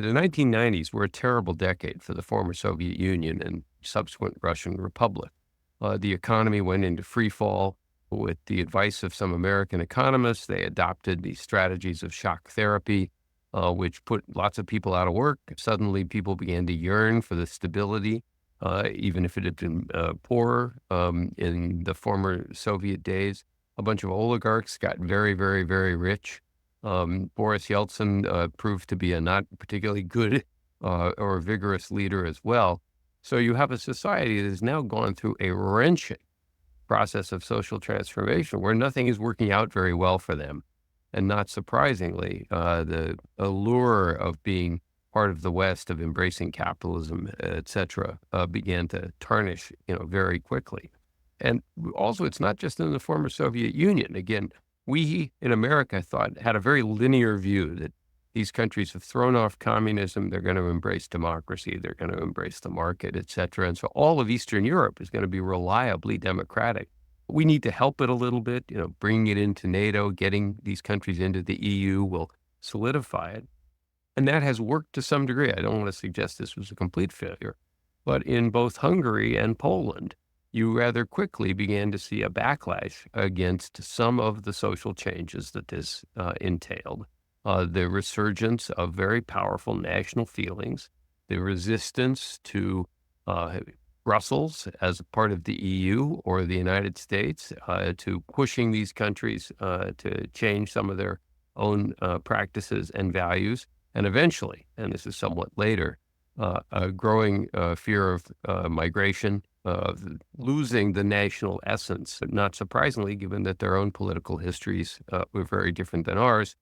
The 1990s were a terrible decade for the former Soviet Union and subsequent Russian Republic. The economy went into free fall. With the advice of some American economists, they adopted these strategies of shock therapy, which put lots of people out of work. Suddenly, people began to yearn for the stability, even if it had been poorer in the former Soviet days. A bunch of oligarchs got very, very, very rich. Boris Yeltsin proved to be a not particularly good or vigorous leader as well. So you have a society that has now gone through a wrenching process of social transformation where nothing is working out very well for them. And not surprisingly, the allure of being part of the West, of embracing capitalism, et cetera, began to tarnish, very quickly. And also, it's not just in the former Soviet Union. Again, we in America had a very linear view that these countries have thrown off communism, they're going to embrace democracy, they're going to embrace the market, et cetera. And so all of Eastern Europe is going to be reliably democratic. We need to help it a little bit, bringing it into NATO, getting these countries into the EU will solidify it. And that has worked to some degree. I don't want to suggest this was a complete failure, but in both Hungary and Poland, you rather quickly began to see a backlash against some of the social changes that this entailed. The resurgence of very powerful national feelings, the resistance to Brussels as a part of the EU or the United States, to pushing these countries to change some of their own practices and values. And eventually, and this is somewhat later, a growing fear of migration, losing the national essence, not surprisingly, given that their own political histories were very different than ours.